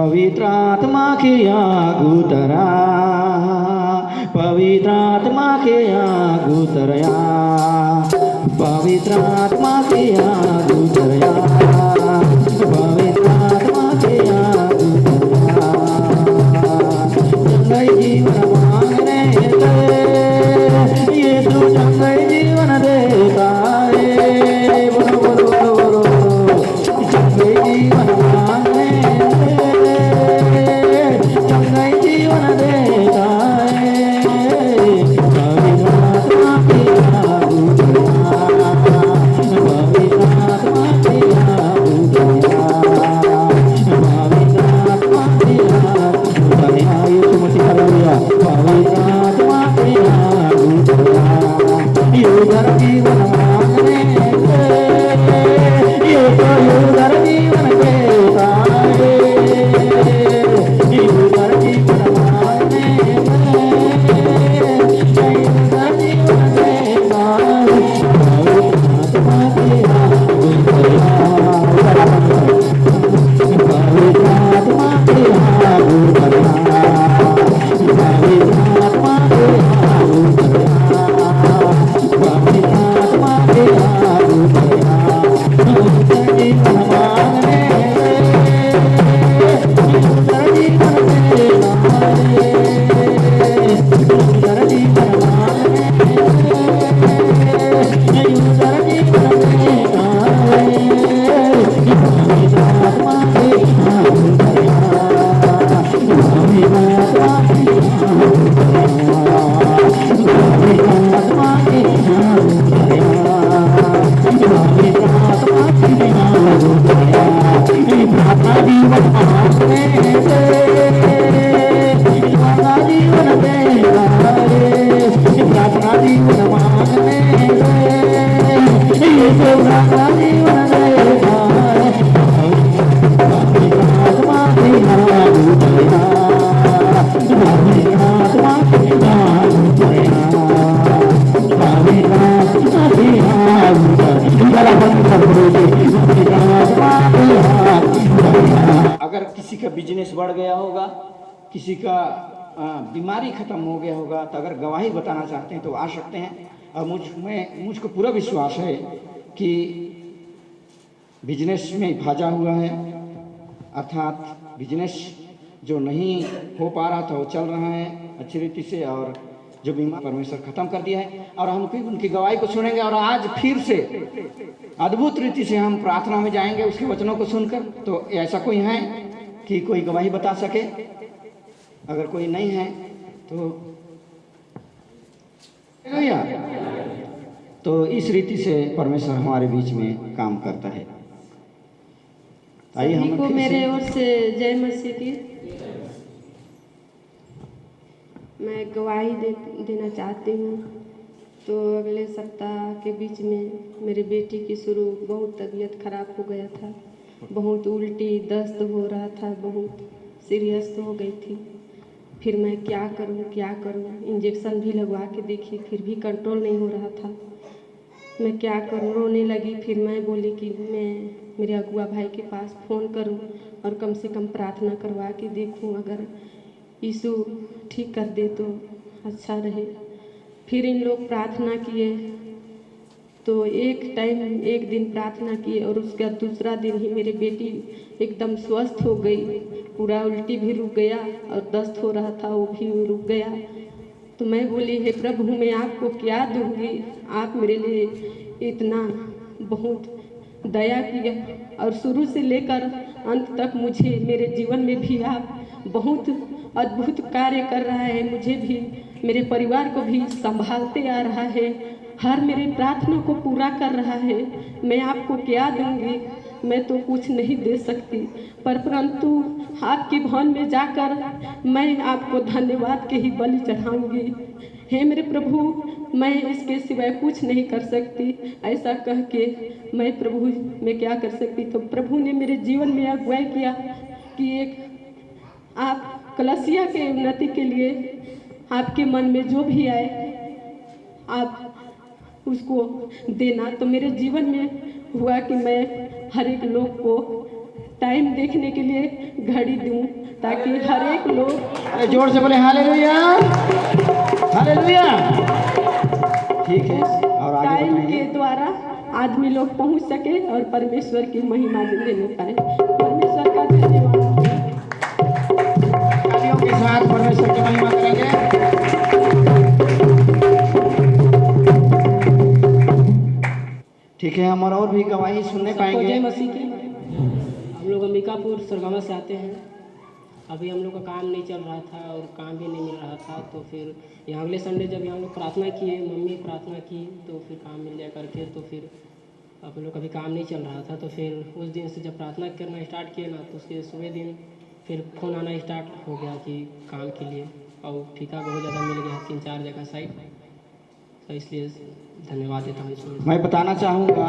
पवित्रात्मा के आगुतरा, पवित्रात्मा के आगुतरया, पवित्रात्मा के आगुतरया, पवित्रात्मा के आगुतरया। जंगई जीवन मांगने ये तू जंगई जीवन देता है। बोलो बोलो बोलो बोलो, जंगई जीवन मांगने जंगई जीवन देता है। पवित्रात्मा के आगुतरया, पवित्रात्मा के आगुतरया, पवित्रात्मा के आगुतरया। यीशु मसीह हालेलुया। पवित्रात्मा के आगुतरया, युगर जीवन मांगने ये तो युगर जीवन देता है। युगर जीवन मांगने युगर जीवन देता है। पवित्रात्मा के आगुतरया, पवित्रात्मा के आगुतरया, पवित्रात्मा के आगुतरया, पवित्रात्मा के आगुतरया। युगर जीवन मांगने युगर जीवन देता है। युगर जीवन मांगने युगर जीवन देता है। पवित्रात्मा के आगुतरया, पवित्रात्मा के आगुतरया, पवित्रात्मा के आगुतरया, पवित्रात्मा के आगुतरया। प्रार्थना जीवन मांगने प्रार्थना जीवन देता है। प्रार्थना जीवन मांगने ये तो प्रार्थना जीवन देता है। पवित्रात्मा के आगुतरया, पवित्रात्मा के आगुतरया, पवित्रात्मा के आगुतरया। अगर किसी का बिजनेस बढ़ गया होगा, किसी का बीमारी खत्म हो गया होगा, तो अगर गवाही बताना चाहते हैं तो आ सकते हैं। और मुझको पूरा विश्वास है कि बिजनेस में भाजा हुआ है, अर्थात बिजनेस जो नहीं हो पा रहा था वो चल रहा है अच्छी रीति से, और जो बीमार परमेश्वर खत्म कर दिया है। और हम फिर उनकी गवाही को सुनेंगे। और आज फिर से अद्भुत रीति से हम प्रार्थना में जाएंगे उसके वचनों को सुनकर। तो ऐसा कोई है कि कोई गवाही बता सके? अगर कोई नहीं है तो इस रीति से परमेश्वर हमारे बीच में काम करता है। आइए हम मेरे ओर से जय मसीह की। मैं गवाही देना चाहती हूँ। तो अगले सप्ताह के बीच में मेरी बेटी की शुरू बहुत तबीयत खराब हो गया था, बहुत उल्टी दस्त हो रहा था, बहुत सीरियस हो गई थी। फिर मैं क्या करूँ, इंजेक्शन भी लगवा के देखी, फिर भी कंट्रोल नहीं हो रहा था। मैं क्या करूँ, रोने लगी। फिर मैं बोली कि मैं मेरे अगुआ भाई के पास फ़ोन करूँ और कम से कम प्रार्थना करवा के देखूँ, अगर यीशु ठीक कर दे तो अच्छा रहे। फिर इन लोग प्रार्थना किए, तो एक दिन प्रार्थना किए और उसका दूसरा दिन ही मेरी बेटी एकदम स्वस्थ हो गई। पूरा उल्टी भी रुक गया और दस्त हो रहा था वो भी रुक गया। तो मैं बोली, हे प्रभु, मैं आपको क्या दूंगी, आप मेरे लिए इतना बहुत दया किया और शुरू से लेकर अंत तक मुझे मेरे जीवन में भी आप बहुत अद्भुत कार्य कर रहा है। मुझे भी मेरे परिवार को भी संभालते आ रहा है, हर मेरे प्रार्थना को पूरा कर रहा है। मैं आपको क्या दूंगी, मैं तो कुछ नहीं दे सकती, परंतु आपके भवन में जाकर मैं आपको धन्यवाद के ही बलि चढ़ाऊंगी। हे मेरे प्रभु, मैं इसके सिवाय कुछ नहीं कर सकती। ऐसा कह के मैं प्रभु मैं क्या कर सकती। तो प्रभु ने मेरे जीवन में अगुवाई किया कि एक आप कलसिया के उन्नति के लिए आपके मन में जो भी आए आप उसको देना। तो मेरे जीवन में हुआ कि मैं हर एक लोग को टाइम देखने के लिए घड़ी दूं, ताकि हर एक लोग अरे जोर से बोले हालेलुया, हालेलुया। ठीक है, और आगे टाइम के बताइए। द्वारा आदमी लोग पहुंच सके और परमेश्वर की महिमा देने पाए। परमेश्वर का धन्यवाद। तालियों के साथ परमेश्वर की महिमा करेंगे। ठीक है, हम और भी गवाही सुनने सबको जय पाएंगे। मसीह की। हम लोग अंबिकापुर सरगमा से आते हैं। अभी हम लोग का काम नहीं चल रहा था और काम भी नहीं मिल रहा था, तो फिर यहाँ अगले संडे जब यहाँ लोग प्रार्थना किए, मम्मी प्रार्थना की, तो फिर काम मिल जाए करके, तो फिर अब लोग का भी काम नहीं चल रहा था। तो फिर उस दिन से जब प्रार्थना करना स्टार्ट किए ना, तो उसके सुबह दिन फिर फ़ोन आना स्टार्ट हो गया कि काम के लिए, और ठेका बहुत ज़्यादा मिल गया 3-4 जगह साइड। तो इसलिए धन्यवाद देता हूँ ईश्वर। मैं बताना चाहूँगा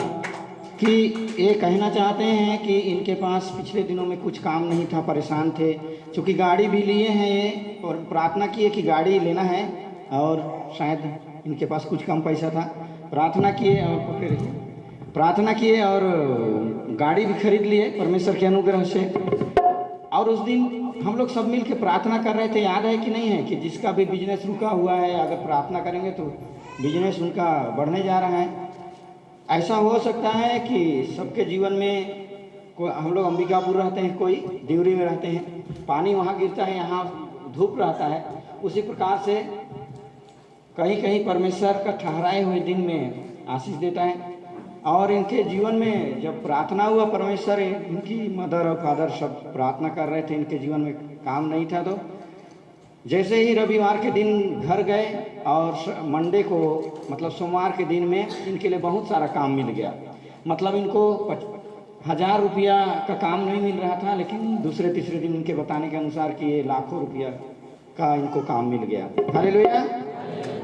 कि ये कहना चाहते हैं कि इनके पास पिछले दिनों में कुछ काम नहीं था, परेशान थे, क्योंकि गाड़ी भी लिए हैं ये, और प्रार्थना किए कि गाड़ी लेना है, और शायद इनके पास कुछ कम पैसा था। प्रार्थना किए और पकड़े रहिए, प्रार्थना किए और गाड़ी भी खरीद लिए परमेश्वर के अनुग्रह से। और उस दिन हम लोग सब मिल के प्रार्थना कर रहे थे, याद है कि नहीं है, कि जिसका भी बिजनेस रुका हुआ है, अगर प्रार्थना करेंगे तो बिजनेस उनका बढ़ने जा रहा है। ऐसा हो सकता है कि सबके जीवन में कोई, हम लोग अंबिकापुर रहते हैं, कोई देवरी में रहते हैं, पानी वहाँ गिरता है, यहाँ धूप रहता है। उसी प्रकार से कहीं कहीं परमेश्वर का ठहराए हुए दिन में आशीष देता है। और इनके जीवन में जब प्रार्थना हुआ, परमेश्वर, इनकी मदर और फादर सब प्रार्थना कर रहे थे, इनके जीवन में काम नहीं था, तो जैसे ही रविवार के दिन घर गए और मंडे को, मतलब सोमवार के दिन में इनके लिए बहुत सारा काम मिल गया। मतलब इनको 1000 रुपया का काम नहीं मिल रहा था, लेकिन दूसरे तीसरे दिन इनके बताने के अनुसार कि ये लाखों रुपया का इनको काम मिल गया। हालेलुया।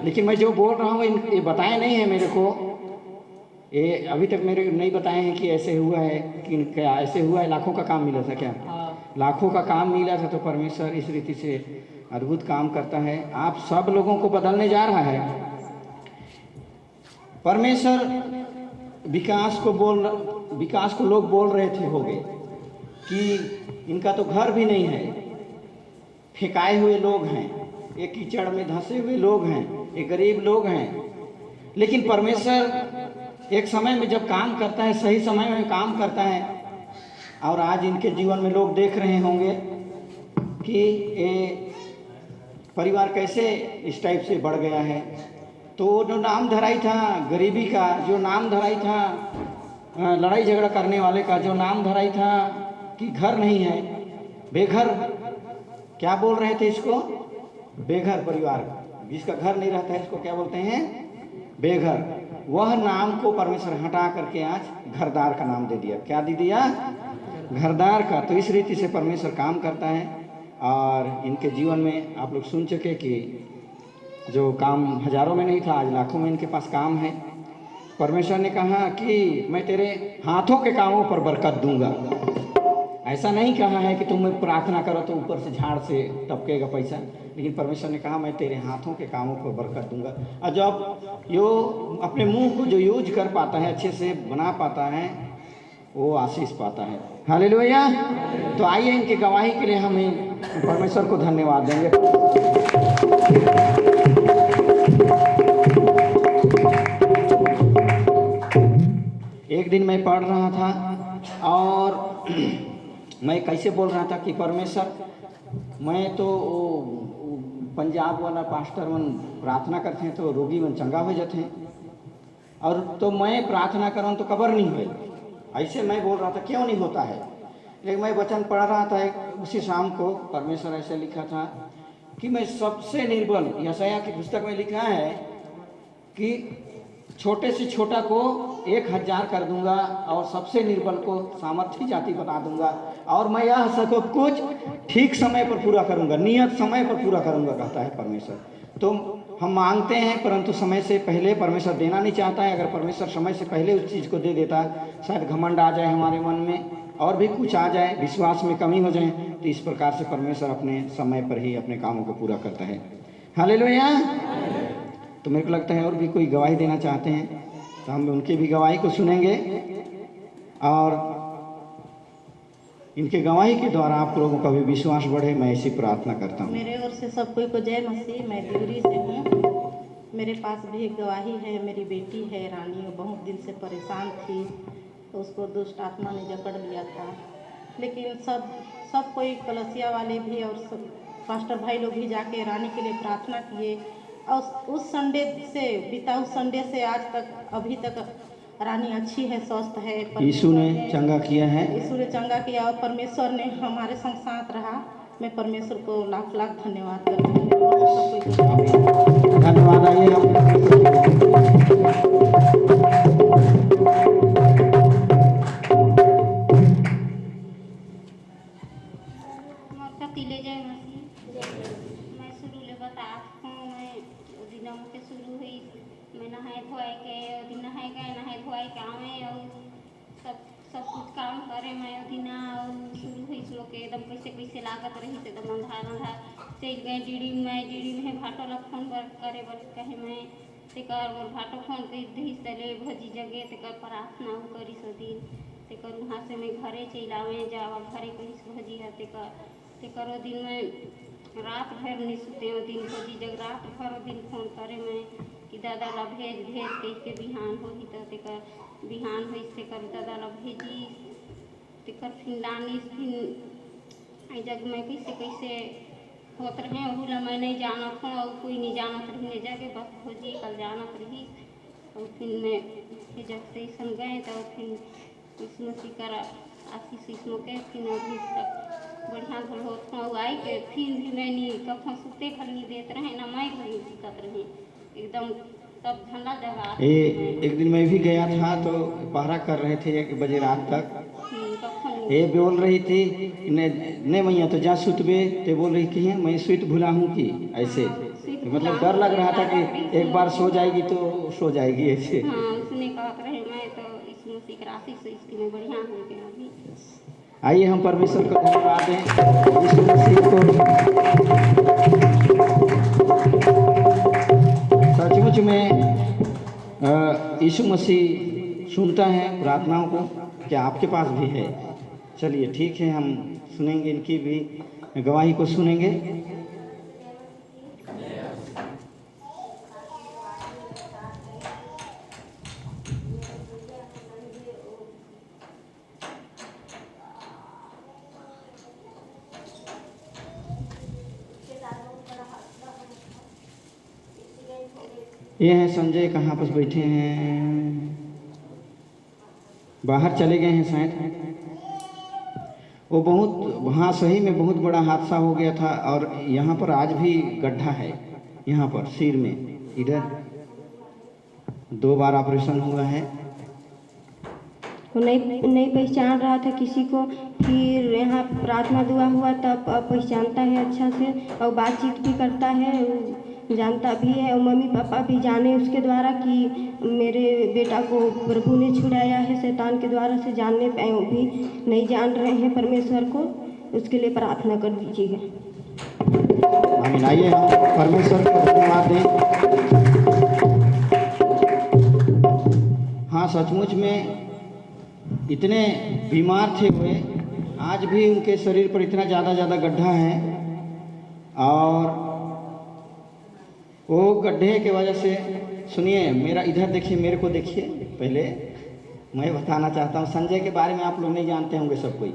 लेकिन मैं जो बोल रहा हूँ ये बताए नहीं है मेरे को, ये अभी तक मेरे नहीं बताए हैं कि ऐसे हुआ है, कि क्या ऐसे हुआ है, लाखों का काम मिला था क्या? लाखों का काम मिला था। तो परमेश्वर इस रीति से अद्भुत काम करता है, आप सब लोगों को बदलने जा रहा है। परमेश्वर विकास को लोग बोल रहे थे, हो गए कि इनका तो घर भी नहीं है, फेंकाए हुए लोग हैं, ये कीचड़ में धंसे हुए लोग हैं, ये गरीब लोग हैं। लेकिन परमेश्वर एक समय में जब काम करता है, सही समय में काम करता है, और आज इनके जीवन में लोग देख रहे होंगे कि ये परिवार कैसे इस टाइप से बढ़ गया है। तो जो नाम धराई था गरीबी का, जो नाम धराई था लड़ाई झगड़ा करने वाले का, जो नाम धराई था कि घर नहीं है, बेघर, क्या बोल रहे थे इसको? बेघर परिवार, जिसका घर नहीं रहता है इसको क्या बोलते हैं? बेघर। वह नाम को परमेश्वर हटा करके आज घरदार का नाम दे दिया। क्या दे दिया? घरदार का। तो इस रीति से परमेश्वर काम करता है, और इनके जीवन में आप लोग सुन चुके कि जो काम हजारों में नहीं था, आज लाखों में इनके पास काम है। परमेश्वर ने कहा कि मैं तेरे हाथों के कामों पर बरकत दूंगा। ऐसा नहीं कहा है कि तुम प्रार्थना करो तो ऊपर से झाड़ से टपकेगा पैसा, लेकिन परमेश्वर ने कहा मैं तेरे हाथों के कामों पर बरकत दूंगा। और जब यो अपने मुंह को जो यूज कर पाता है, अच्छे से बना पाता है, वो आशीष पाता है। हालेलुया। तो आइए इनकी गवाही के लिए हम परमेश्वर को धन्यवाद देंगे। एक दिन मैं पढ़ रहा था और मैं कैसे बोल रहा था कि परमेश्वर, मैं तो पंजाब वाला पास्टर मन प्रार्थना करते हैं तो रोगी मन चंगा हो जाते हैं, और तो मैं प्रार्थना करूँ तो कबर नहीं हुए। ऐसे मैं बोल रहा था क्यों नहीं होता है, लेकिन मैं वचन पढ़ रहा था उसी शाम को, परमेश्वर ऐसे लिखा था कि मैं सबसे निर्बल, यशायाह की पुस्तक में लिखा है कि छोटे से छोटा को 1000 कर दूंगा और सबसे निर्बल को सामर्थ्य जाति बना दूंगा, और मैं यह सब कुछ ठीक समय पर पूरा करूंगा, नियत समय पर पूरा करूंगा, कहता है परमेश्वर। तो हम मांगते हैं परंतु समय से पहले परमेश्वर देना नहीं चाहता है। अगर परमेश्वर समय से पहले उस चीज़ को दे देता, शायद घमंड आ जाए हमारे मन में और भी कुछ आ जाए, विश्वास में कमी हो जाए। तो इस प्रकार से परमेश्वर अपने समय पर ही अपने कामों को पूरा करता है। हालेलुया। तो मेरे को लगता है और भी कोई गवाही देना चाहते हैं तो हम उनकी भी गवाही को सुनेंगे। और इनके गवाही के द्वारा आप लोगों का भी विश्वास बढ़े, मैं ऐसी प्रार्थना करता हूँ। मेरे ओर से सब कोई को जय मसीह। मैं डिगरी से हूँ। मेरे पास भी एक गवाही है। मेरी बेटी है रानी, वो बहुत दिन से परेशान थी, तो उसको दुष्ट आत्मा ने जकड़ लिया था। लेकिन सब कोई कलसिया वाले भी और सब पास्टर भाई लोग भी जाके रानी के लिए प्रार्थना किए, और उस संडे से बीता उस संडे से आज तक अभी तक रानी अच्छी है, स्वस्थ है। यीशु ने चंगा किया है। यीशु ने चंगा किया और परमेश्वर ने हमारे संग साथ रहा। मैं परमेश्वर को लाख लाख धन्यवाद करती हूँ। धन्यवाद। आइए तिले जय मसीह। मैं शुरू ले बता मैं दिन के शुरू हुई। मैं नहाए धोए के दिन नहाए गए, नहाए धोए के आवे और सब कुछ काम करे। मैं दिन शुरू हुई लोग के एकदम कैसे लागत रही से एकदम अंधार चल गए। डीडी में भाटो ला फोन करे बर कहे मैं तेकर भाटो फोन कर दी चले भजी जगह तेकर प्रार्थना करी सो दिन तेकर वहाँ से मैं घरे चल आवे जावा घरे कहीं भजी है तेकर दिन में रात भर नहीं सुते। वो दिन भजी जग रात भर दिन फोन करे मैं कि दादा ला भेज कह के बिहान होगी तो तेकर बिहान हो तेकर दादा ला भेजी तेकर फिर लानी फिर जग में कैसे होत रहे वही ला मैं नहीं जानत हूँ और कोई नहीं जानत रही जगह बस भोजी कल जानत रही। और फिर मैं जब से सन गए तो फिर इसमें सीकर आशीष इसमें के फिर अभी तक बढ़िया घर होत हूँ। आई के फिर भी मैं नहीं कखों सुते घर नहीं देते रहे ना मैं घर नहीं दिक्कत रही एकदम तब ठंडा जगह। एक दिन मैं भी गया था तो पहरा कर रहे थे 1 बजे रात तक। ये बोल रही थी ने मैया तो जा सुतबे ते बोल रही थी मैं सुत भूला हूँ कि ऐसे मतलब डर लग रहा था कि एक बार सो जाएगी तो सो जाएगी ऐसे। हाँ उसने कहा रहे मैं तो इसमें सिकरासी से इसकी में बढ़िया हो गया अभी। आइए हम परमेश्वर को धन्यवाद दें। यीशु मसीह को सचमुच में यीशु मसीह सुनता है प्रार्थनाओं को। क्या आपके पास भी है? चलिए ठीक है, हम सुनेंगे इनकी भी गवाही को सुनेंगे। ये हैं संजय, कहाँ पर बैठे हैं? बाहर चले गए हैं शायद। वो बहुत हाँ सही में बहुत बड़ा हादसा हो गया था और यहाँ पर आज भी गड्ढा है, यहाँ पर सिर में इधर 2 बार ऑपरेशन हुआ है। वो नहीं पहचान रहा था किसी को। फिर यहाँ प्रार्थना दुआ हुआ तब पहचानता है अच्छा से और बातचीत भी करता है, जानता भी है। और मम्मी पापा भी जाने उसके द्वारा कि मेरे बेटा को प्रभु ने छुड़ाया है शैतान के द्वारा से। जानने पाए वो भी नहीं जान रहे हैं परमेश्वर को, उसके लिए प्रार्थना कर दीजिएगा। आमीन। आइए हम परमेश्वर को धन्यवाद दें। हाँ सचमुच में इतने बीमार थे हुए, आज भी उनके शरीर पर इतना ज़्यादा गड्ढा है और वो गड्ढे के वजह से सुनिए मेरा इधर देखिए, मेरे को देखिए। पहले मैं बताना चाहता हूँ संजय के बारे में आप लोग नहीं जानते होंगे सब कोई।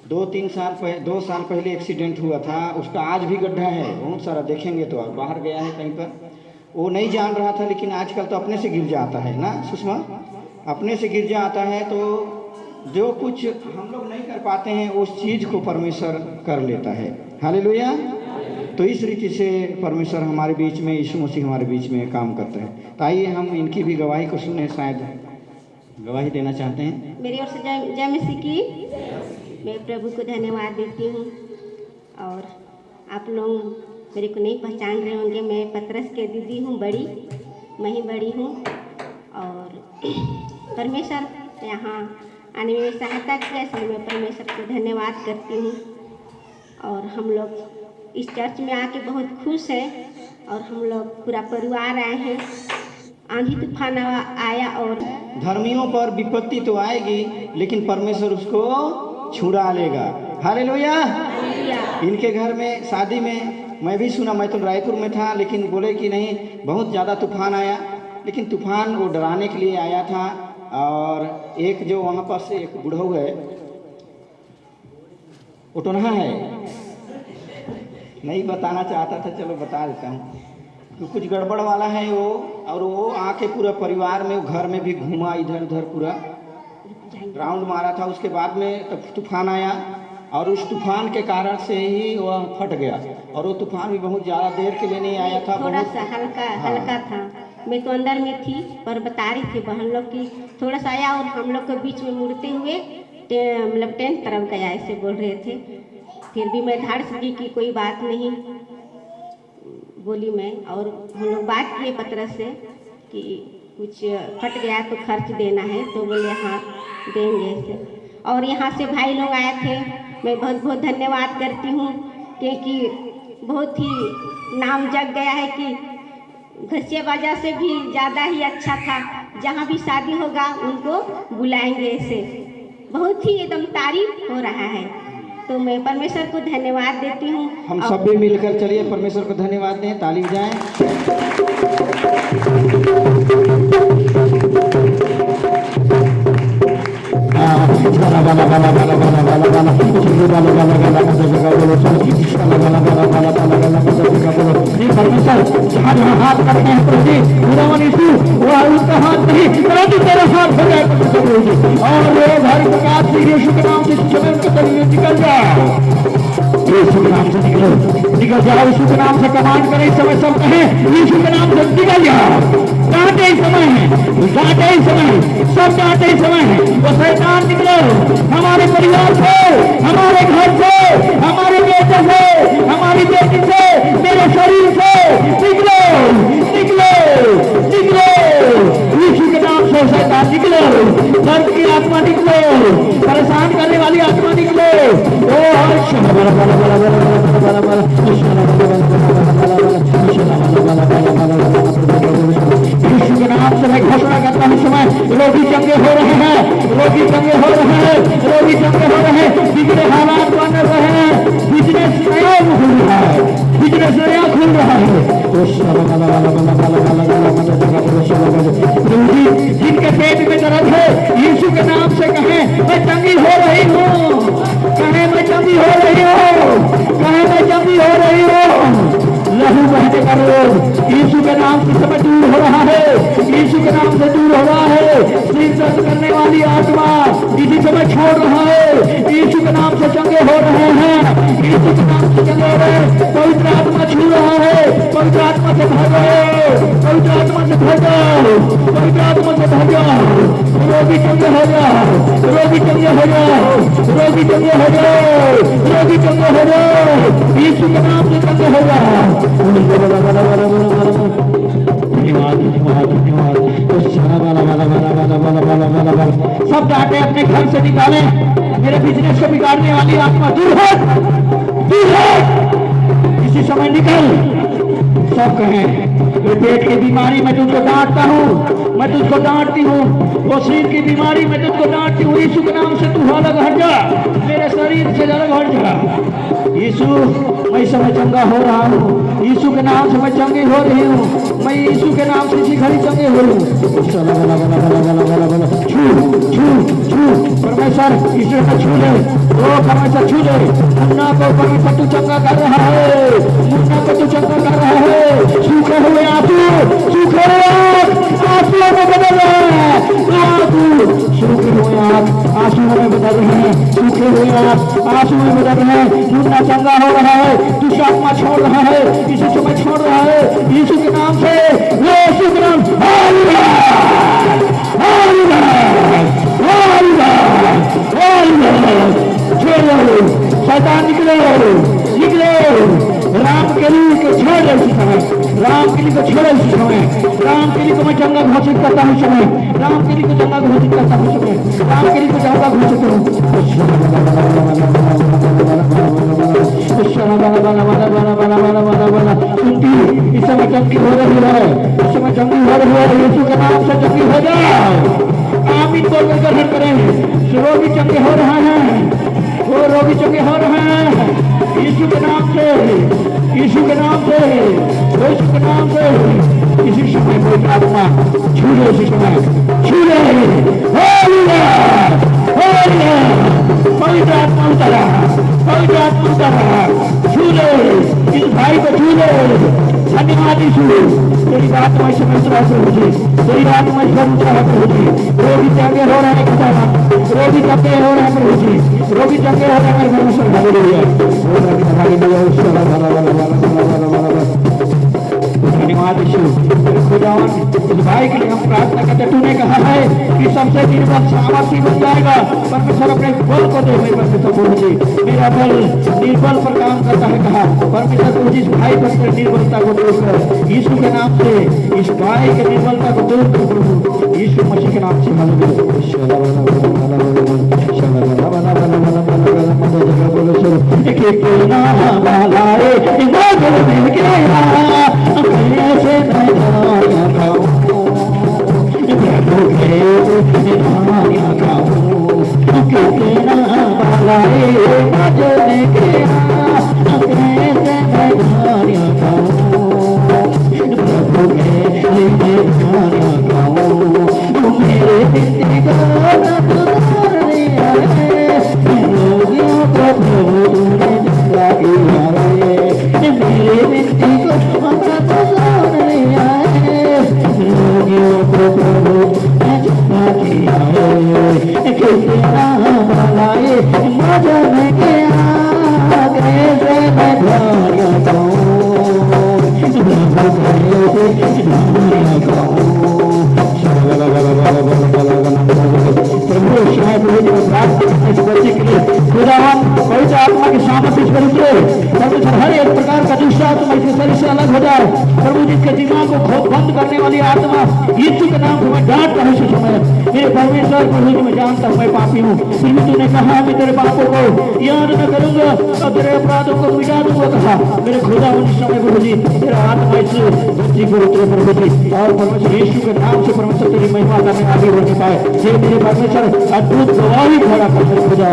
2 साल पहले एक्सीडेंट हुआ था, उसका आज भी गड्ढा है बहुत सारा, देखेंगे तो। बाहर गया है कहीं पर, वो नहीं जान रहा था, लेकिन आजकल तो अपने से गिर जाता है ना सुषमा, अपने से गिर जाता है। तो जो कुछ हम लोग नहीं कर पाते हैं उस चीज़ को परमेश्वर कर लेता है। हालेलुया। तो इस रीति से परमेश्वर हमारे बीच में, यीशु मसीह हमारे बीच में काम करते हैं। तो आइए हम इनकी भी गवाही को सुने, शायद गवाही देना चाहते हैं। मेरी ओर से जय मसीह की। मैं प्रभु को धन्यवाद देती हूँ। और आप लोग मेरे को नहीं पहचान रहे होंगे, मैं पतरस के दीदी हूँ, बड़ी मैं ही बड़ी हूँ। और परमेश्वर यहाँ आने में सहायता किया, इसलिए मैं परमेश्वर को धन्यवाद करती हूँ। और हम लोग इस चर्च में आके बहुत खुश हैं और हम लोग पूरा परिवार आए हैं। आंधी तूफान आया और धर्मियों पर विपत्ति तो आएगी, लेकिन परमेश्वर उसको छुड़ा लेगा। हालेलुया। इनके घर में शादी में मैं भी सुना, मैं तो रायपुर में था, लेकिन बोले कि नहीं बहुत ज़्यादा तूफान आया, लेकिन तूफान वो डराने के लिए आया था। और एक जो वहाँ पर से एक बुढ़ऊ है, उटोनहा है, नहीं बताना चाहता था, चलो बता देता हूँ। तो कुछ गड़बड़ वाला है वो, और वो आके पूरा परिवार में घर में भी घूमा, इधर उधर पूरा राउंड मारा था। उसके बाद में तब तूफान आया और उस तूफान के कारण से ही वह फट गया। और वो तूफान भी बहुत ज़्यादा देर के लिए नहीं आया था, थोड़ा सा हल्का था। मैं तो अंदर में थी, पर बता रही थी बहन लोग की थोड़ा सा आया और हम लोग के बीच में मुड़ते हुए मतलब टेंट तरफ गया, ऐसे बोल रहे थे। फिर भी मैं धाड़ सकी कि कोई बात नहीं बोली मैं। और हम लोग बात किए पत्रस से कि कुछ फट गया तो खर्च देना है, तो बोले हाँ देंगे ऐसे। और यहाँ से भाई लोग आए थे, मैं बहुत बहुत धन्यवाद करती हूँ, क्योंकि बहुत ही नाम जग गया है कि घसिया बाजा से भी ज़्यादा ही अच्छा था। जहाँ भी शादी होगा उनको बुलाएंगे ऐसे, बहुत ही एकदम तारीफ हो रहा है। तो मैं परमेश्वर को धन्यवाद देती हूँ। हम सब भी मिलकर चलिए परमेश्वर को धन्यवाद दें, ताली बजाएं। परमेश्वर जहाँ जहाँ हाथ करते हैं प्रभु जी, खुदावन यीशु वह उसका हाथ नहीं परंतु तेरा हाथ हो जाए प्रभु जी। और वो भारी प्रकाश से यीशु के नाम से समय उनके तरीके निकल जाओ, यीशु के नाम से निकल जाओ। यीशु के नाम से कमांड करें, इस समय सब कहें यीशु के नाम से निकल जाओ। डांटे ही समय है, डांटे ही समय है, सब डांटे ही समय है। वो शैतान निकलो हमारे परिवार से, हमारे घर से, हमारे बेटे से, हमारी बेटी से, मेरे शरीर से निकलो निकलो निकलो। यीशु के नाम से शैतान निकलो, दर्द की आत्मा निकलो, परेशान करने वाली आत्मा निकलो। यीशु के नाम से मैं घोषणा करता हूँ, समय रोगी चंगे हो रहे हैं, रोगी चंगे हो रहे हैं, रोगी चंगे हो रहे हैं, बिगड़े हालात बन रहे हैं, बिजनेस नया खुल रहा है, बिजनेस नया खुल रहा है। जिनके पेट में दर्द है यीशु के नाम से कहें मैं चंगी हो रही हूँ, कहें मैं चंगी हो रही हूँ, कहें मैं चंगी हो रही हूँ। लहू बहने का रोग यीशु के नाम से समय दूर हो रहा है, यीशु के नाम से दूर हो रहा है। सिर दर्द करने वाली आत्मा इसी समय छोड़ रहा है, यीशु के नाम से चंगे हो रहे हैं, यीशु के नाम से चंगे हो रहे हैं। पवित्र आत्मा छू रहा है, पवित्र आत्मा से भागो, पवित्र आत्मा से भागो, पवित्र आत्मा से भागो। रोगी चंगे हो जाओ, रोगी चंगे हो जाओ, रोगी चंगे हो जाओ, रोगी चंगे हो जाओ, यीशु के नाम से चंगे हो जाओ। सब डांटे अपने घर से निकाले, मेरे बिजनेस को बिगाड़ने वाली आत्मा दूर हो, दूर हो, इसी समय निकल। सब कहें पेट की बीमारी में तुझको डांटता हूँ, मैं तुझको डांटती हूँ, वो सिर की बीमारी में तुझको डांटती हूँ। यीशु के नाम से तू अलग हट जा, मेरे शरीर से अलग हट जा। यीशु मैं समय चंगा हो रहा हूँ, यीशु के नाम से मैं चंगी हो रही हूँ, मैं यीशु के नाम से इसी घड़ी चंगी हो रही हूँ। परमेश्वर यीशु को छू ले, ओ परमेश्वर छू ले। मुन्ना को परमेश्वर तू चंगा कर रहा है, मुन्ना को तू चंगा कर रहा है। सूखे हुए आंसू, सूखे हुए आंसुओं में बदल रहे हैं, सूखे हुए आंसुओं में बदल रहे हैं, सूखे हुए आंसू में बदल रहे हैं। मुन्ना चंगा हो रहा है, दुष्ट आत्मा छोड़ रहा है, यीशु समय छोड़ रहा है, यीशु के नाम से, यीशु के नाम। शैतान निकले, निकले। राम के लिए को छोड़ रहे इसी समय, राम के लिए को छोड़े इसी समय, राम के लिए को मैं चंगा घोषित करता हूँ समय, राम के लिए को चंगा घोषित करता हूँ समय, राम के लिए को चंगा घोषित करूँ। सुनती इस समय चंगी हो रही है, इस समय चंगी हो रही है, यीशु के नाम से चंगी हो जाओ। आमीन बोलकर ग्रहण करें। रोगी चंगे हो रहा है, और रोगी चंगे हो रहे हैं यीशु के नाम से, यीशु के नाम से, यीशु के नाम से। इसी समय कोई आत्मा छू ले, इसी समय छू ले। Hallelujah, hallelujah. पवित्र आत्मा उतरा, पवित्र आत्मा उतरा। छू ले इस भाई को, छू ले। धन्यवाद यीशु, तेरी बात में समय उतरा प्रभु जी, तेरी बात में समय उतरा प्रभु जी। रोगी चंगे हो रहे हैं खुदा, रोगी चंगे हो रहे हैं प्रभु जी, रोगी चंगे हो रहे हैं परमेश्वर। हालेलुया, धन्यवाद यीशु। खुदावन इस भाई के लिए हम प्रार्थना करते, तूने कहा है कि सबसे निर्बल सामर्थी बन जाएगा। परमेश्वर अपने बल को दे मेरे परमेश्वर प्रभु जी, मेरा बल निर्बल पर काम करता है कहा। परमेश्वर प्रभु जी इस भाई पर निर्बलता को दूर कर, यीशु के नाम से इस भाई के निर्बलता को दूर कर प्रभु, यीशु मसीह के नाम से। हर एक प्रकार का दुष्ट आत्मा इसके शरीर से अलग हो जाए प्रभु जी। के दिमाग को बंद करने वाली आत्मा यीशु के नाम से मैं डांटता हूँ इस समय। मेरे परमेश्वर प्रभु जी, मैं जानता हूँ मैं पापी हूँ, फिर भी तूने कहा मैं तेरे पापों को याद न करूंगा और तेरे अपराधों को मिटा दूंगा कहा। मेरे खुदा इस समय प्रभु जी तेरा आत्मा इस बच्ची को उतरे प्रभु जी, और परमेश्वर यीशु के नाम से परमेश्वर तेरी महिमा करने आगे बढ़ने पाए। हे मेरे परमेश्वर अद्भुत गवाही खड़ा कर मेरे खुदा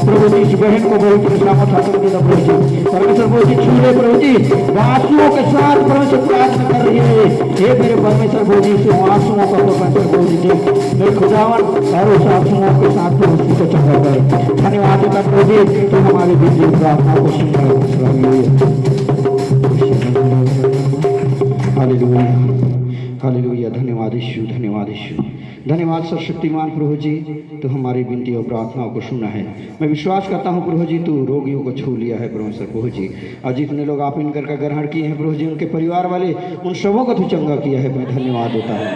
प्रभु जी, इस बहन को बहुत सामर्थ हासिल देता प्रभु जी। परमेश्वर प्रभु जी छूले प्रभु जी, आंसुओं के साथ परमेश्वर प्रार्थना कर रही है। हे मेरे परमेश्वर प्रभु जी, से आंसुओं का परमेश्वर प्रभु जी देख मेरे खुदावन और उस आंसुओं के साथ प्रभु जी को चंगा कर। धन्यवाद देता प्रभु जी, तो हमारी विधि प्रार्थना को सुन हालेलुया, हालेलुया। धन्यवाद यीशु, धन्यवाद यीशु, धन्यवाद सर्वशक्तिमान प्रभु जी, तो हमारी विनती और प्रार्थनाओं को सुना है। मैं विश्वास करता हूँ प्रभु जी, तू रोगियों को छू लिया है परमेश्वर प्रभु जी, और जितने लोग आप इनकर का ग्रहण किए हैं प्रभु जी, उनके परिवार वाले उन सबों को तू चंगा किया है। मैं धन्यवाद देता हूँ,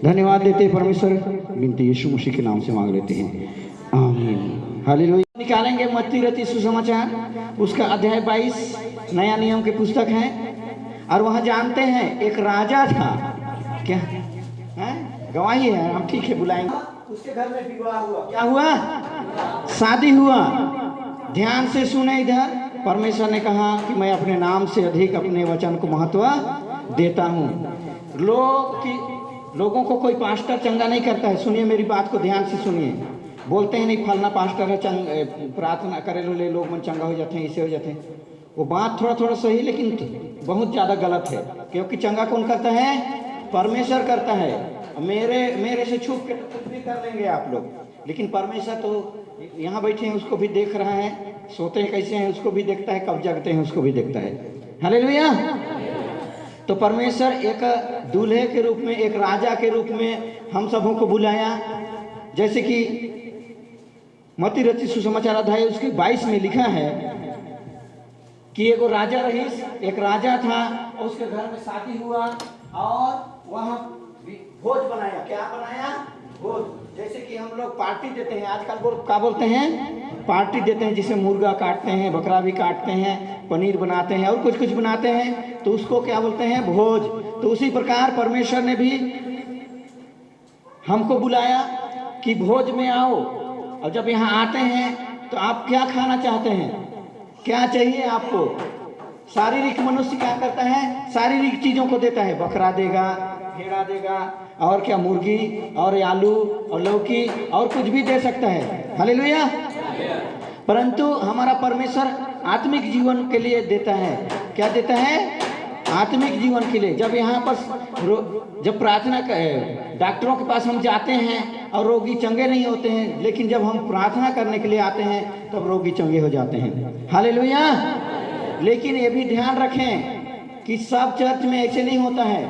धन्यवाद देते परमेश्वर। विनती यीशु मसीह के नाम से मांग लेते हैं, आमीन। हालेलुया। निकालेंगे मत्ती रचित सुसमाचार, उसका अध्याय 22 नया नियम के पुस्तक है। और वहाँ जानते हैं एक राजा था, क्या है गवाही है, हम ठीक है बुलाएंगे। उसके घर में विवाह हुआ, क्या हुआ, शादी हुआ। ध्यान से सुने इधर, परमेश्वर ने कहा कि मैं अपने नाम से अधिक अपने वचन को महत्व देता हूँ। लोगों को कोई पास्टर चंगा नहीं करता है। सुनिए मेरी बात को ध्यान से सुनिए। बोलते हैं नहीं फलना पास्टर है, प्रार्थना करे ले लोग मन चंगा हो जाते हैं, इसे हो जाते हैं। वो बात थोड़ा थोड़ा सही, लेकिन बहुत ज़्यादा गलत है, क्योंकि चंगा कौन करता है, परमेश्वर करता है। मेरे से छुप के तो कुछ भी कर लेंगे आप लोग, लेकिन परमेश्वर तो यहाँ बैठे हैं, उसको भी देख रहा है। सोते हैं कैसे हैं उसको भी देखता है, कब जगते हैं उसको भी देखता है। हालेलुया। तो परमेश्वर एक दूल्हे के रूप में, एक राजा के रूप में हम सबों को बुलाया। जैसे कि मत्ती रचित सुसमाचार अध्याय उसके 22 में लिखा है कि एक राजा रहीस, एक राजा था, उसके घर में शादी हुआ और वहाँ भोज बनाया। क्या बनाया, भोज। जैसे कि हम लोग पार्टी देते हैं आजकल, क्या बोलते हैं, पार्टी देते हैं, जिसे मुर्गा काटते हैं, बकरा भी काटते हैं, पनीर बनाते हैं और कुछ कुछ बनाते हैं, तो उसको क्या बोलते हैं, भोज। तो उसी प्रकार परमेश्वर ने भी हमको बुलाया कि भोज में आओ। और जब यहाँ आते हैं तो आप क्या खाना चाहते हैं, क्या चाहिए आपको। शारीरिक मनुष्य क्या करता है, शारीरिक चीज़ों को देता है, बकरा देगा, भेड़ा देगा, और क्या मुर्गी और आलू और लौकी और कुछ भी दे सकता है। हालेलुया। परंतु हमारा परमेश्वर आत्मिक जीवन के लिए देता है। क्या देता है? आत्मिक जीवन के लिए। जब यहाँ पर जब प्रार्थना डॉक्टरों के पास हम जाते हैं और रोगी चंगे नहीं होते हैं, लेकिन जब हम प्रार्थना करने के लिए आते हैं तब रोगी चंगे हो जाते हैं। हालेलुया। लेकिन ये भी ध्यान रखें कि सब चर्च में ऐसे नहीं होता है।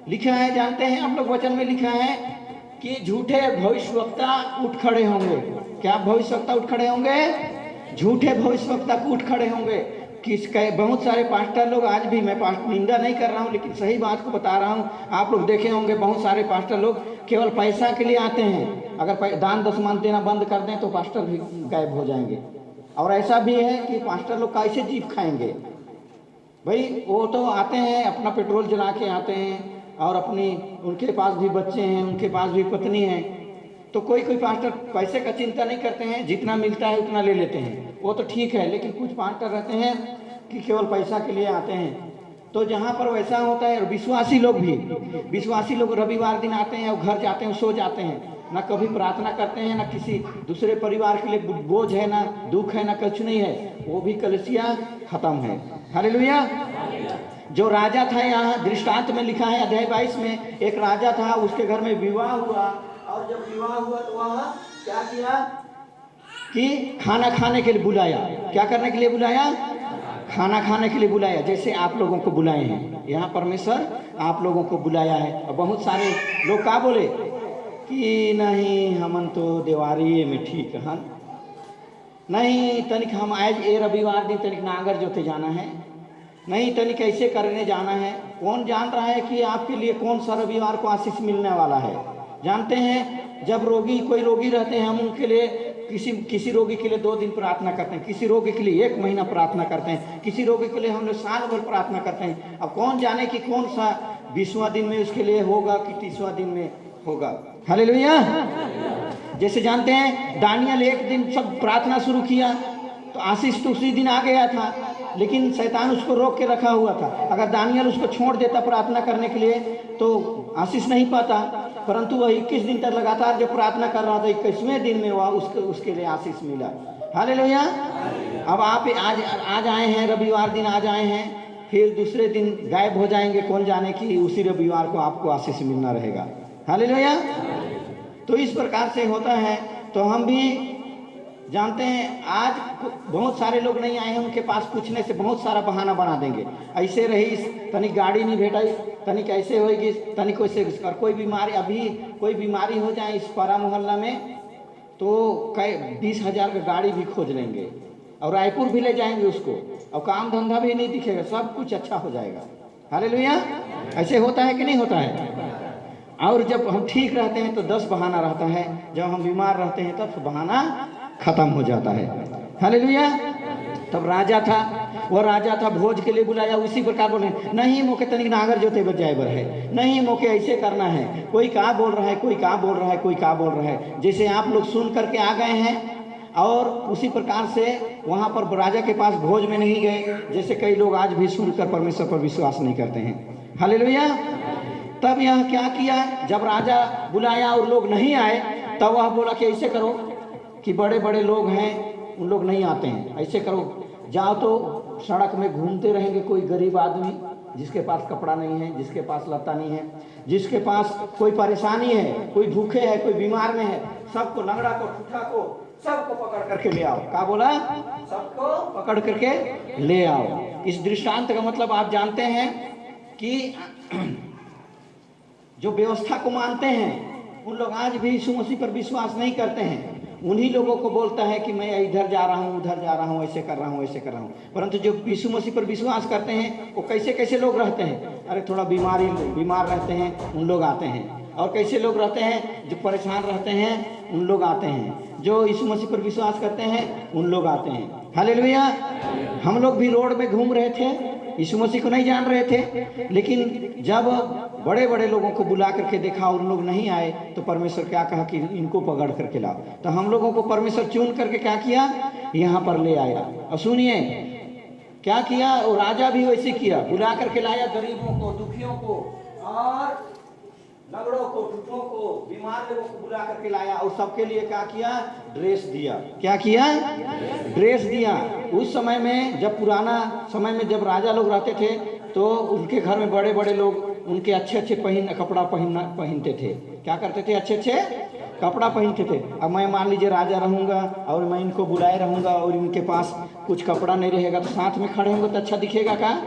लिखा है, जानते हैं आप लोग, वचन में लिखा है कि झूठे भविष्यवक्ता उठ खड़े होंगे। क्या भविष्यवक्ता उठ खड़े होंगे? झूठे भविष्यवक्ता उठ खड़े होंगे। बहुत सारे पास्टर लोग, आज भी मैं निंदा नहीं कर रहा हूँ लेकिन सही बात को बता रहा हूँ, आप लोग देखे होंगे बहुत सारे पास्टर लोग केवल पैसा के लिए आते हैं। अगर दान दशमान देना बंद कर दें तो पास्टर भी गायब हो जाएंगे। और ऐसा भी है कि पास्टर लोग कैसे जीप खाएंगे भाई? वो तो आते हैं, अपना पेट्रोल जला के आते हैं और उनके पास भी बच्चे हैं, उनके पास भी पत्नी है, तो कोई पास्टर पैसे का चिंता नहीं करते हैं, जितना मिलता है उतना ले लेते हैं, वो तो ठीक है। लेकिन कुछ पास्टर रहते हैं कि केवल पैसा के लिए आते हैं। तो जहाँ पर वैसा होता है, विश्वासी लोग रविवार दिन आते हैं और घर जाते हैं, सो जाते हैं, ना कभी प्रार्थना करते हैं, ना किसी दूसरे परिवार के लिए बोझ है, ना दुख है, ना कुछ नहीं है, वो भी कलीसिया खत्म है। हालेलुया। जो राजा था, यहाँ दृष्टांत में लिखा है अध्याय 22 में, एक राजा था, उसके घर में विवाह हुआ, और जब विवाह हुआ तो वह क्या किया कि खाना खाने के लिए बुलाया। क्या करने के लिए बुलाया? खाना खाने के लिए बुलाया। जैसे आप लोगों को बुलाए हैं, यहाँ परमेश्वर आप लोगों को बुलाया है। और बहुत सारे लोग क्या बोले कि नहीं, हमन तो देवारी में ठीक है, नहीं तनिक हम आज ये रविवार दिन तनिक नागर जोते जाना है, नहीं तनिक ऐसे करने जाना है। कौन जान रहा है कि आपके लिए कौन सा रविवार को आशीष मिलने वाला है? जानते हैं, जब कोई रोगी रहते हैं, हम उनके लिए किसी रोगी के लिए 2 दिन प्रार्थना करते हैं, किसी रोगी के लिए 1 महीना प्रार्थना करते हैं, किसी रोगी के लिए हम लोग साल भर प्रार्थना करते हैं। अब कौन जाने कि कौन सा 20वां दिन में उसके लिए होगा कि 30वां दिन में होगा। हालेलुया। जैसे जानते हैं, दानियल 1 दिन सब प्रार्थना शुरू किया तो आशीष तो उसी दिन आ गया था, लेकिन शैतान उसको रोक के रखा हुआ था। अगर दानियल उसको छोड़ देता प्रार्थना करने के लिए तो आशीष नहीं पाता, परंतु वह 21 दिन तक लगातार जब प्रार्थना कर रहा था, 21वें दिन में वह उसके लिए आशीष मिला। हालेलुया। अब आप आज आए हैं, रविवार दिन आज आए हैं, फिर दूसरे दिन गायब हो जाएंगे, कौन जाने कि उसी रविवार को आपको आशीष मिलना रहेगा। हालेलुया। तो इस प्रकार से होता है। तो हम भी जानते हैं, आज बहुत सारे लोग नहीं आए हैं, उनके पास पूछने से बहुत सारा बहाना बना देंगे। ऐसे रही, तनिक गाड़ी नहीं भेटाई, तनिक ऐसे होगी, तनिक वैसे। और कोई बीमारी हो जाए इस पारा मोहल्ला में तो 20,000 का गाड़ी भी खोज लेंगे और रायपुर भी ले जाएंगे उसको, और काम धंधा भी नहीं दिखेगा, सब कुछ अच्छा हो जाएगा। हालेलुया। ऐसे होता है कि नहीं होता है? और जब हम ठीक रहते हैं तो 10 बहाना रहता है, जब हम बीमार रहते हैं तब बहाना खत्म हो जाता है। हालेलुया। तब राजा था, वह राजा था, भोज के लिए बुलाया। उसी प्रकार बोले, नहीं मोके तनिक नागर जोते बजाए बर है, नहीं मोके ऐसे करना है। कोई क्या बोल रहा है, कोई क्या बोल रहा है, कोई क्या बोल रहा है। जैसे आप लोग सुन करके आ गए हैं और उसी प्रकार से वहाँ पर राजा के पास भोज में नहीं गए, जैसे कई लोग आज भी सुनकर परमेश्वर पर विश्वास नहीं करते हैं। हालेलुया। तब यह क्या किया, जब राजा बुलाया और लोग नहीं आए, तब वह बोला कि ऐसे करो कि बड़े बड़े लोग हैं, उन लोग नहीं आते हैं, ऐसे करो, जाओ तो सड़क में घूमते रहेंगे कोई गरीब आदमी जिसके पास कपड़ा नहीं है, जिसके पास लत्ता नहीं है, जिसके पास कोई परेशानी है, कोई भूखे है, कोई बीमार में है, सबको, लंगड़ा को, ठूठा को, सबको पकड़ करके ले आओ। क्या बोला? सबको पकड़ करके ले आओ। इस दृष्टांत का मतलब आप जानते हैं कि जो व्यवस्था को मानते हैं उन लोग आज भी यीशु मसीह पर विश्वास नहीं करते हैं। उन्हीं लोगों को बोलता है कि मैं इधर जा रहा हूँ, उधर जा रहा हूँ, ऐसे कर रहा हूँ, ऐसे कर रहा हूँ। परंतु जो यीशु मसीह पर विश्वास करते हैं वो कैसे कैसे लोग रहते हैं? अरे थोड़ा बीमार रहते हैं, उन लोग आते हैं। और कैसे लोग रहते हैं? जो परेशान रहते हैं उन लोग आते हैं। जो यीशु मसीह पर विश्वास करते हैं उन लोग आते हैं। हालेलुया। हम लोग भी रोड में घूम रहे थे, यीशु मसीह को नहीं जान रहे थे, लेकिन जब बड़े बड़े लोगों को बुला करके देखा और उन लोग नहीं आए तो परमेश्वर क्या कहा कि इनको पकड़ करके लाओ। तो हम लोगों को परमेश्वर चुन करके क्या किया? यहाँ पर ले आया। और सुनिए क्या किया, वो राजा भी वैसे किया, बुला करके लाया गरीबों को, दुखियों को, और लंगड़ों को, टूटों को, बीमार लोगों को बुला करके लाया और सबके लिए क्या किया? ड्रेस दिया। क्या किया? ड्रेस दिया। उस समय में, जब पुराना समय में जब राजा लोग रहते थे तो उनके घर में बड़े बड़े लोग उनके अच्छे अच्छे कपड़ा पहनते थे। क्या करते थे? अच्छे अच्छे कपड़ा पहनते थे। अब मैं मान लीजिए राजा रहूँगा और मैं इनको बुलाए रहूँगा और इनके पास कुछ कपड़ा नहीं रहेगा तो साथ में खड़े होंगे तो अच्छा दिखेगा क्या?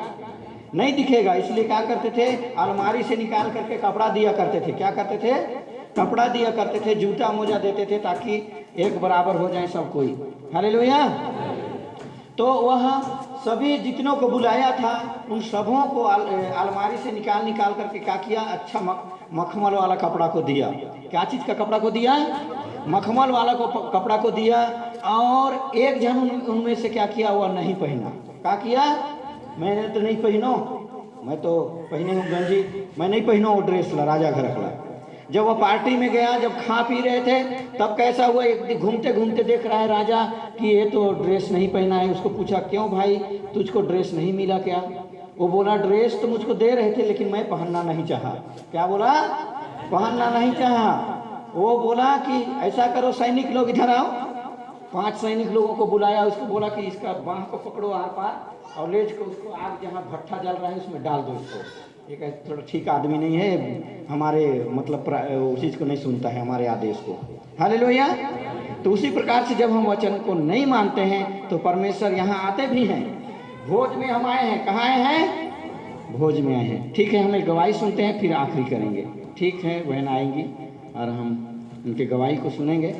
नहीं दिखेगा। इसलिए क्या करते थे? अलमारी से निकाल करके कपड़ा दिया करते थे। क्या करते थे? कपड़ा दिया करते थे, जूता मोजा देते थे ताकि एक बराबर हो जाए सब कोई। हालेलुया। तो वह सभी जितनों को बुलाया था उन सबों को अलमारी से निकाल करके क्या किया? अच्छा मखमल वाला कपड़ा को दिया। क्या चीज़ का कपड़ा को दिया? मखमल वाला कपड़ा को दिया। और एक जन उनमें से क्या किया? वह नहीं पहना। क्या किया? मैंने तो नहीं पहनो, मैं तो पहने हूँ गंजी, मैं नहीं पहनो वो ड्रेस ला राजा घर ला। जब वह पार्टी में गया, जब खा पी रहे थे, तब कैसा हुआ? एक घूमते घूमते देख रहा है राजा कि ये तो ड्रेस नहीं पहना है। उसको पूछा, क्यों भाई, तुझको ड्रेस नहीं मिला क्या? वो बोला, ड्रेस तो मुझको दे रहे थे लेकिन मैं पहनना नहीं चाहा। क्या बोला? पहनना नहीं चाहा। वो बोला कि ऐसा करो, सैनिक लोग इधर आओ। 5 सैनिक लोगों को बुलाया। उसको बोला कि इसका बाँह को पकड़ो आर पार और ले को उसको आग जहाँ भट्ठा जल रहा है उसमें डाल दो इसको। एक थोड़ा ठीक आदमी नहीं है, हमारे मतलब उस चीज़ को नहीं सुनता है, हमारे आदेश को। हालेलुया। तो उसी प्रकार से जब हम वचन को नहीं मानते हैं तो परमेश्वर यहाँ आते भी हैं। भोज में हम आए हैं। कहाँ आए हैं? भोज में आए हैं। ठीक है, हम एक गवाही सुनते हैं फिर आखिरी करेंगे। ठीक है, बहन आएंगी और हम उनके गवाही को सुनेंगे।